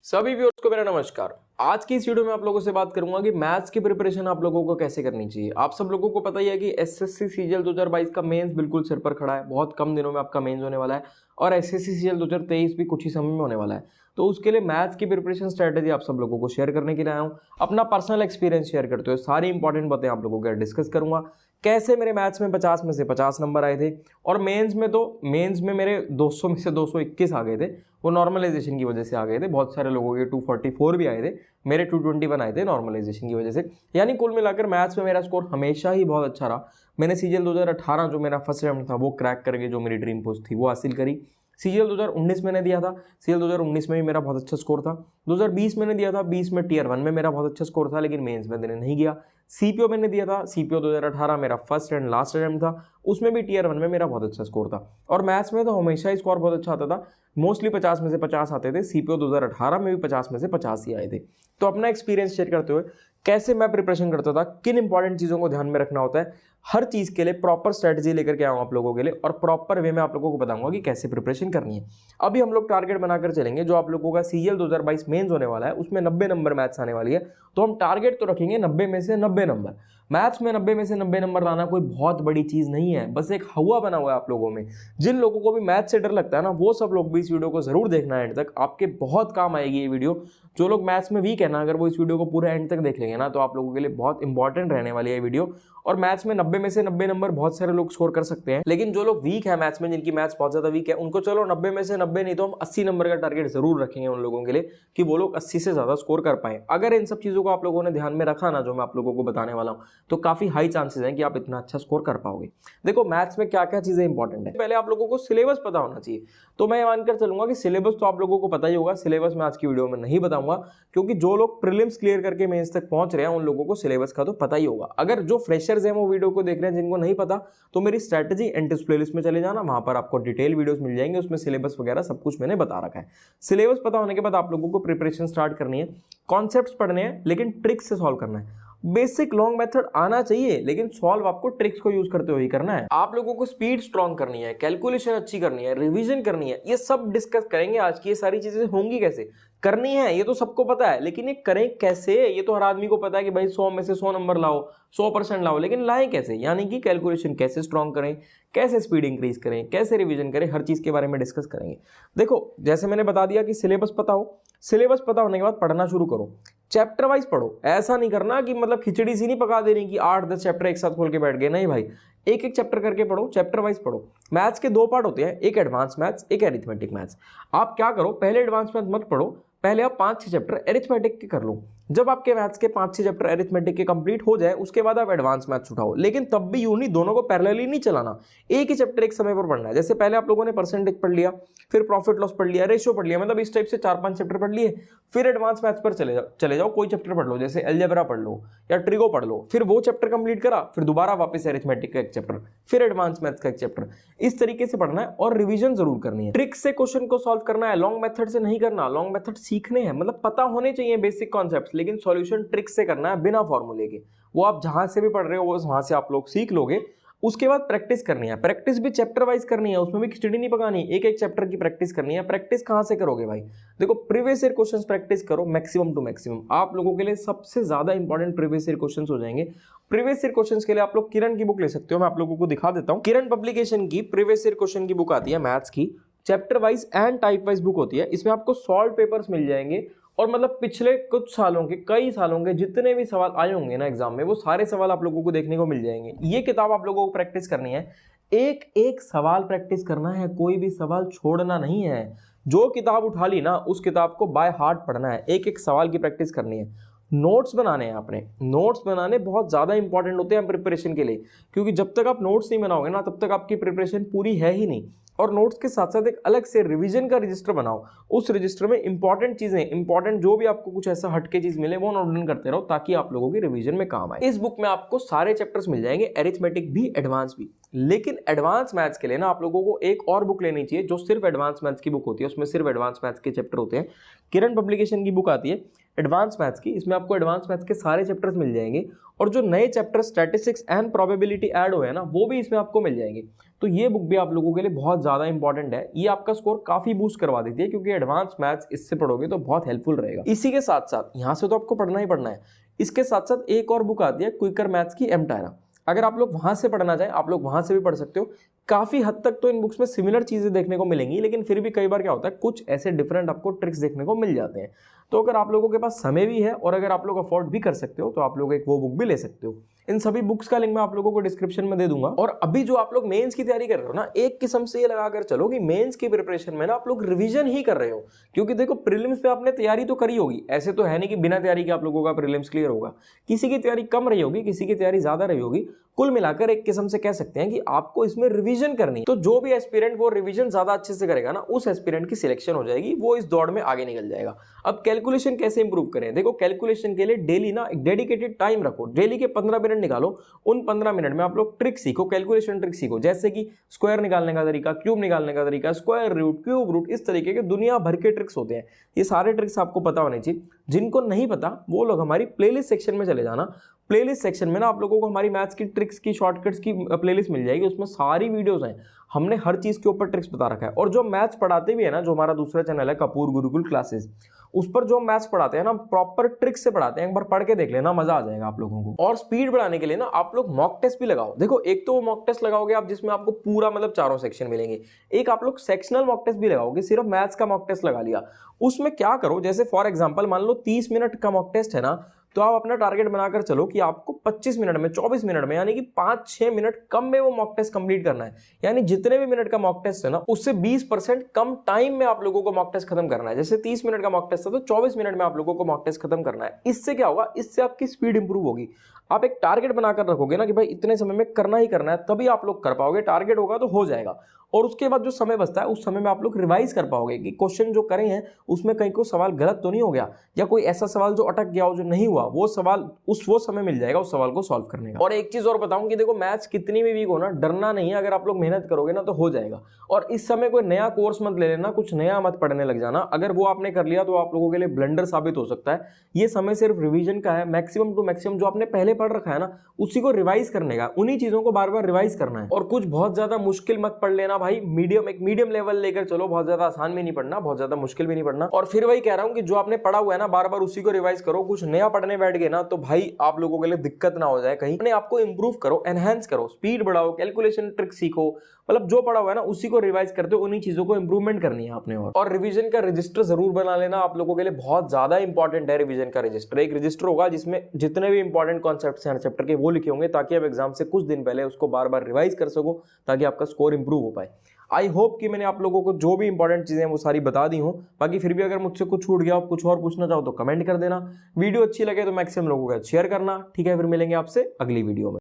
सभी व्यूअर्स को मेरा नमस्कार। आज की इस वीडियो में आप लोगों से बात करूंगा कि मैथ्स की प्रिपरेशन आप लोगों को कैसे करनी चाहिए। आप सब लोगों को पता ही है कि एसएससी सीजीएल 2022 का मेंस बिल्कुल सिर पर खड़ा है। बहुत कम दिनों में आपका मेंस होने वाला है और एसएससी सीजीएल 2023 भी कुछ ही समय में होने वाला है। तो उसके लिए मैथ्स की प्रिपरेशन स्ट्रेटेजी आप सब लोगों को शेयर करने के लिए आया हूँ। अपना पर्सनल एक्सपीरियंस शेयर करते हुए सारी इंपॉर्टेंट बातें आप लोगों के डिस्कस करूंगा। कैसे मेरे मैथ्स में 50 में से 50 नंबर आए थे और मेंस में मेरे 200 में से 221 आ गए थे। वो नॉर्मलाइजेशन की वजह से आ गए थे। बहुत सारे लोगों के 244 भी आए थे, मेरे 221 आए थे नॉर्मलाइजेशन की वजह से। यानी कुल मिलाकर मैथ्स में मेरा स्कोर हमेशा ही बहुत अच्छा रहा। मैंने सीजीएल 2018 जो मेरा फर्स्ट अटेम्प्ट था वो क्रैक करके जो मेरी ड्रीम पोस्ट थी वो हासिल करी। सीजीएल 2019 मैंने दिया था, सीजीएल 2019 में भी मेरा बहुत अच्छा स्कोर था। 2020 मैंने दिया था, 20 में टियर 1 में मेरा बहुत अच्छा स्कोर था, लेकिन मेंस में देने नहीं गया। सीपीओ मैंने दिया था, सीपीओ 2018 मेरा फर्स्ट एंड लास्ट अटेम्प्ट था, उसमें भी टियर 1 में मेरा बहुत अच्छा स्कोर था। और मैथ्स में तो हमेशा ही स्कोर बहुत अच्छा आता था, मोस्टली 50 में से 50 आते थे। सीपीओ 2018 में भी 50 में से 50 ही आए थे। तो अपना एक्सपीरियंस शेयर करते हुए कैसे मैं प्रिपरेशन करता था, किन इंपॉर्टेंट चीज़ों को ध्यान में रखना होता है, हर चीज़ के लिए प्रॉपर स्ट्रेटजी लेकर के आऊँ आप लोगों के लिए और प्रॉपर वे में आप लोगों को बताऊंगा कि कैसे प्रिपरेशन करनी है। अभी हम लोग टारगेट बनाकर चलेंगे, जो आप लोगों का सीजीएल 2022 मेंस होने वाला है उसमें 90 नंबर मैथ्स आने वाली है। तो हम टारगेट तो रखेंगे 90 में से 90 नंबर। मैथ्स में 90 में से 90 नंबर लाना कोई बहुत बड़ी चीज़ नहीं है, बस एक हवा बना हुआ है आप लोगों में। जिन लोगों को भी मैथ्स से डर लगता है ना, वो सब लोग भी इस वीडियो को जरूर देखना है एंड तक, आपके बहुत काम आएगी ये वीडियो। जो लोग मैथ्स में वीक है ना, अगर वो इस वीडियो को पूरे एंड तक देख लेंगे ना, तो आप लोगों के लिए बहुत इंपॉर्टेंट रहने वाली है वीडियो। और मैथ्स में 90 में से 90 नंबर बहुत सारे लोग स्कोर कर सकते हैं, लेकिन जो लोग वीक है मैथ्स में, जिनकी मैथ्स बहुत ज्यादा वीक है, उनको चलो 90 में से 90 नहीं तो हम 80 नंबर का टारगेट जरूर रखेंगे उन लोगों के लिए, कि वो लोग 80 से ज्यादा स्कोर कर पाए। अगर इन सब चीजों को आप लोगों ने ध्यान में रखा ना, जो मैं आप लोगों को बताने वाला हूं, तो काफी हाई चांसेस हैं कि आप इतना अच्छा स्कोर कर पाओगे। देखो मैथ्स में क्या क्या चीजें इंपॉर्टेंट है। पहले आप लोगों को सिलेबस पता होना चाहिए। तो मैं मानकर चलूंगा कि सिलेबस तो आप लोगों को पता ही होगा। सिलेबस मैं आज की वीडियो में नहीं बताऊंगा, क्योंकि जो लोग प्रीलिम्स क्लियर करके मेंस तक पहुंच रहे हैं उन लोगों को सिलेबस का तो पता ही होगा। अगर जो फ्रेशर्स हैं वो वीडियो को देख रहे हैं, जिनको नहीं पता, तो मेरी स्ट्रैटेजी एंड टिप्स प्लेलिस्ट में चले जाना, वहां पर आपको डिटेल वीडियोस मिल जाएंगे, उसमें सिलेबस वगैरह सब कुछ मैंने बता रखा है। सिलेबस पता होने के बाद आप लोगों को प्रिपरेशन स्टार्ट करनी है। कॉन्सेप्ट्स पढ़ने हैं, लेकिन ट्रिक्स से सॉल्व करना है। बेसिक लॉन्ग मेथड आना चाहिए, लेकिन सॉल्व आपको ट्रिक्स को यूज करते हुए ही करना है। आप लोगों को स्पीड स्ट्रॉन्ग करनी है, कैलकुलेशन अच्छी करनी है, रिवीजन करनी है, ये सब डिस्कस करेंगे आज की। ये सारी चीजें होंगी कैसे, करनी है ये तो सबको पता है, लेकिन ये करें कैसे ये तो हर आदमी को पता है कि भाई 100 में से 100 नंबर लाओ, 100% लाओ, लेकिन लाएं कैसे, यानी कि कैलकुलेशन कैसे स्ट्रॉन्ग करें, कैसे स्पीड इंक्रीज करें, कैसे रिवीजन करें, हर चीज के बारे में डिस्कस करेंगे। देखो जैसे मैंने बता दिया कि सिलेबस पता हो, सिलेबस पता होने के बाद पढ़ना शुरू करो, चैप्टर वाइज पढ़ो। ऐसा नहीं करना कि मतलब खिचड़ी सी नहीं पका देनी कि 8-10 चैप्टर एक साथ खोल के बैठ गए, नहीं भाई, एक एक चैप्टर करके पढ़ो, चैप्टर वाइज पढ़ो। मैथ्स के 2 पार्ट होते हैं, एक एडवांस मैथ्स, एक एरिथमेटिक मैथ्स। आप क्या करो, पहले एडवांस मैथ्स मत पढ़ो, पहले आप 5-6 चैप्टर एरिथमेटिक के कर लो। जब आपके मैथ्स के 5-6 चैप्टर एरिथमेटिक के कंप्लीट हो जाए, उसके बाद आप एडवांस मैथ्स उठाओ। लेकिन तब भी यूं नहीं, दोनों को पैरेलली नहीं चलाना, एक ही चैप्टर एक समय पर पढ़ना है। जैसे पहले आप लोगों ने परसेंटेज पढ़ लिया, फिर प्रॉफिट लॉस पढ़ लिया, रेशियो पढ़ लिया, मतलब इस टाइप से 4-5 चैप्टर पढ़ लिए, फिर एडवांस मैथ्स पर चले जाओ, कोई चैप्टर पढ़ लो, जैसे अलजेब्रा पढ़ लो या ट्रिगो पढ़ लो, फिर वो चैप्टर कंप्लीट करा, फिर दोबारा वापस एरिथमेटिक का एक चैप्टर, फिर एडवांस मैथ्स का एक चैप्टर। इस तरीके से पढ़ना है और रिवीजन जरूर करनी है। ट्रिक से क्वेश्चन को सॉल्व करना है, लॉन्ग मेथड से नहीं करना। लॉन्ग मेथड सीखने हैं, मतलब पता होने चाहिए बेसिक कॉन्सेप्ट्स, लेकिन सॉल्यूशन ट्रिक से करना है, बिना फॉर्मूले के। वो आप जहां से भी पढ़ रहे हो वो वहां से आप लोग सीख लोगे। उसके बाद प्रैक्टिस करनी है, प्रैक्टिस भी चैप्टर वाइज करनी है, उसमें भी खिचड़ी नहीं पकानी, एक एक चैप्टर की प्रैक्टिस करनी है। प्रैक्टिस कहां से करोगे भाई, देखो प्रीवियस ईयर क्वेश्चंस प्रैक्टिस करो मैक्सिमम टू मैक्सिमम। आप लोगों के लिए सबसे ज्यादा इंपॉर्टेंट प्रीवियस ईयर क्वेश्चंस हो जाएंगे। प्रीवियस ईयर क्वेश्चंस के लिए आप लोग किरण की बुक ले सकते हो, मैं आप लोगों को दिखा देता हूं। किरण पब्लिकेशन की प्रीवियस ईयर क्वेश्चन की बुक आती है मैथ्स की, chapter wise and type wise book होती है। इसमें आपको सॉल्व पेपर्स मिल जाएंगे और मतलब पिछले कुछ सालों के, कई सालों के जितने भी सवाल आए होंगे ना एग्जाम में, वो सारे सवाल आप लोगों को देखने को मिल जाएंगे। ये किताब आप लोगों को प्रैक्टिस करनी है, एक एक सवाल प्रैक्टिस करना है, कोई भी सवाल छोड़ना नहीं है। जो किताब उठा ली ना, उस किताब को बाय हार्ट पढ़ना है, एक एक सवाल की प्रैक्टिस करनी है। नोट्स बनाने हैं आपने, नोट्स बनाने बहुत ज्यादा इंपॉर्टेंट होते हैं प्रिपरेशन के लिए, क्योंकि जब तक आप नोट्स नहीं बनाओगे ना, तब तक आपकी प्रिपरेशन पूरी है ही नहीं। और नोट्स के साथ साथ एक अलग से रिवीजन का रजिस्टर बनाओ, उस रजिस्टर में इंपॉर्टेंट चीजें, इंपॉर्टेंट जो भी आपको कुछ ऐसा हटके चीज मिले वो नोट डाउन करते रहो, ताकि आप लोगों की रिवीजन में काम आए। इस बुक में आपको सारे चैप्टर्स मिल जाएंगे, एरिथमेटिक भी, एडवांस भी। लेकिन एडवांस मैथ्स के लिए ना आप लोगों को एक और बुक लेनी चाहिए, जो सिर्फ एडवांस मैथ्स की बुक होती है, उसमें सिर्फ एडवांस मैथ्स के चैप्टर होते हैं। किरण पब्लिकेशन की बुक आती है एडवांस मैथ्स की, इसमें आपको एडवांस मैथ्स के सारे चैप्टर्स मिल जाएंगे और जो नए chapter statistics and probability add हुए हैं ना, वो भी इसमें आपको मिल जाएंगे। तो ये बुक भी आप लोगों के लिए बहुत ज़्यादा इंपॉर्टेंट है, ये आपका स्कोर काफ़ी बूस्ट करवा देती है, क्योंकि एडवांस मैथ्स इससे पढ़ोगे तो बहुत हेल्पफुल रहेगा। इसी के साथ साथ यहाँ से तो आपको पढ़ना ही पढ़ना है, इसके साथ साथ एक और बुक आती है क्विकर मैथ्स की एमटायरा। अगर आप लोग वहाँ से पढ़ना चाहें, आप लोग वहाँ से भी पढ़ सकते हो। काफ़ी हद तक तो इन बुक्स में सिमिलर चीज़ें देखने को मिलेंगी, लेकिन फिर भी कई बार क्या होता है, कुछ ऐसे डिफरेंट आपको ट्रिक्स देखने को मिल जाते हैं। तो अगर आप लोगों के पास समय भी है और अगर आप लोग अफोर्ड भी कर सकते हो, तो आप लोग एक वो बुक भी ले सकते हो। इन सभी बुक्स का लिंक मैं आप लोगों को डिस्क्रिप्शन में दे दूंगा। और अभी जो आप लोग मेंस की तैयारी कर रहे हो ना, एक किस्म से ये लगा कर चलो कि मेंस की प्रिपरेशन में ना आप लोग रिवीजन ही कर रहे हो, क्योंकि देखो प्रीलिम्स पे आपने तैयारी तो करी होगी, ऐसे तो है नहीं कि बिना तैयारी के आप लोगों का प्रीलिम्स क्लियर होगा। किसी की तैयारी कम रही होगी, किसी की तैयारी ज्यादा रही होगी, कुल मिलाकर एक किस्म से कह सकते हैं कि आपको इसमें रिवीजन करनी है। तो जो भी एस्पिरेंट वो रिवीजन ज्यादा अच्छे से करेगा ना, उस एस्पिरेंट की सिलेक्शन हो जाएगी, वो इस दौड़ में आगे निकल जाएगा। अब कैलकुलेशन कैसे इंप्रूव करें, देखो कैलकुलेशन के लिए डेली ना एक डेडिकेटेड टाइम रखो, डेली के 15 मिनट निकालो। उन 15 मिनट में आप लोग ट्रिक सीखो, कैलकुलेशन ट्रिक सीखो, जैसे कि स्क्वायर निकालने का तरीका, क्यूब निकालने का तरीका, स्क्वायर रूट, क्यूब रूट, इस तरीके के दुनिया भर के ट्रिक्स होते हैं। ये सारे ट्रिक्स आपको पता होने चाहिए। जिनको नहीं पता वो लोग हमारी प्लेलिस्ट सेक्शन में चले जाना। प्लेलिस्ट सेक्शन में ना आप लोगों को हमारी मैथ्स की ट्रिक्स की शॉर्टकट्स की प्लेलिस्ट मिल जाएगी, उसमें सारी वीडियोस हैं, हमने हर चीज़ के ऊपर ट्रिक्स बता रखा है। और जो मैथ्स पढ़ाते भी है ना, जो हमारा दूसरा चैनल है कपूर गुरुकुल क्लासेस, उस पर जो मैथ्स पढ़ाते हैं ना, प्रॉपर ट्रिक्स से पढ़ाते हैं, एक बार पढ़ के देख लेना, मजा आ जाएगा आप लोगों को। और स्पीड बढ़ाने के लिए ना आप लोग मॉक टेस्ट भी लगाओ। देखो एक तो वो मॉक टेस्ट लगाओगे आप जिसमें आपको पूरा मतलब चारों सेक्शन मिलेंगे, एक आप लोग सेक्शनल मॉक टेस्ट भी लगाओगे, सिर्फ मैथ्स का मॉक टेस्ट लगा लिया। उसमें क्या करो, जैसे फॉर एग्जांपल मान लो 30 मिनट का मॉक टेस्ट है ना, तो आप अपना टारगेट बनाकर चलो कि आपको 25 मिनट में, 24 मिनट में, यानी कि 5-6 मिनट कम में वो मॉक टेस्ट कंप्लीट करना है। यानी जितने भी मिनट का मॉक टेस्ट है ना, उससे 20% कम टाइम में आप लोगों को मॉक टेस्ट खत्म करना है। जैसे 30 मिनट का मॉक टेस्ट है तो 24 मिनट में आप लोगों को मॉक टेस्ट खत्म करना है। इससे क्या होगा, इससे आपकी स्पीड इंप्रूव होगी। आप एक टारगेट बनाकर रखोगे ना कि भाई इतने समय में करना ही करना है, तभी आप लोग कर पाओगे। टारगेट होगा तो हो जाएगा। और उसके बाद जो समय बचता है, उस समय में आप लोग रिवाइज कर पाओगे कि क्वेश्चन जो करे हैं उसमें कहीं कोई सवाल गलत तो नहीं हो गया, या कोई ऐसा सवाल जो अटक गया हो, जो नहीं हुआ, वो सवाल वो समय मिल जाएगा उस सवाल को सॉल्व करने का। और एक चीज और बताऊं कि देखो मैथ्स कितनी भी वीक हो ना, डरना नहीं है। अगर आप लोग मेहनत करोगे ना तो हो जाएगा। और इस समय कोई नया कोर्स मत ले लेना, कुछ नया मत पढ़ने लग जाना। अगर वो आपने कर लिया तो आप लोगों के लिए ब्लंडर साबित हो सकता है। ये समय सिर्फ रिवीजन का है, मैक्सिमम टू मैक्सिमम जो आपने पहले पढ़ रखा है ना, उसी को रिवाइज करने का, उन्हीं चीजों को बार बार रिवाइज करना है। और कुछ बहुत ज्यादा मुश्किल मत पढ़ लेना भाई, मीडियम लेवल लेकर चलो, बहुत ज्यादा आसान भी नहीं पढ़ना, बहुत ज्यादा मुश्किल भी नहीं पढ़ना। और फिर वही कह रहा हूं कि जो आपने पढ़ा हुआ है ना, बार बार उसी को रिवाइज करो। कुछ नया पढ़ने बैठ गए ना तो भाई आप लोगों के लिए दिक्कत ना हो जाए कहीं। अपने आपको इंप्रूव करो, एनहांस करो, स्पीड बढ़ाओ, कैलकुलेशन ट्रिक सीखो, मतलब जो पढ़ा हुआ है ना उसी को रिवाइज करते हो, उन्हीं चीजों को इंप्रूवमेंट करनी है आपने। और रिवीजन का रजिस्टर जरूर बना लेना, आप लोगों के लिए बहुत ज्यादा इंपॉर्टेंट है रिवीजन का रजिस्टर। एक रजिस्टर होगा जिसमें जितने भी इंपॉर्टेंट कॉन्सेप्ट्स हैं हर चैप्टर के वो लिखे होंगे, ताकि आप एग्जाम से कुछ दिन पहले उसको बार बार रिवाइज कर सको, ताकि आपका स्कोर इंप्रूव हो पाए। आई होप कि मैंने आप लोगों को जो भी इंपॉर्टेंट चीजें हैं वो सारी बता दी हूं। बाकी फिर भी अगर मुझसे कुछ छूट गया, आप कुछ और पूछना चाहो तो कमेंट कर देना। वीडियो अच्छी लगे तो मैक्सिमम लोगों के साथ शेयर करना। ठीक है, फिर मिलेंगे आपसे अगली वीडियो में।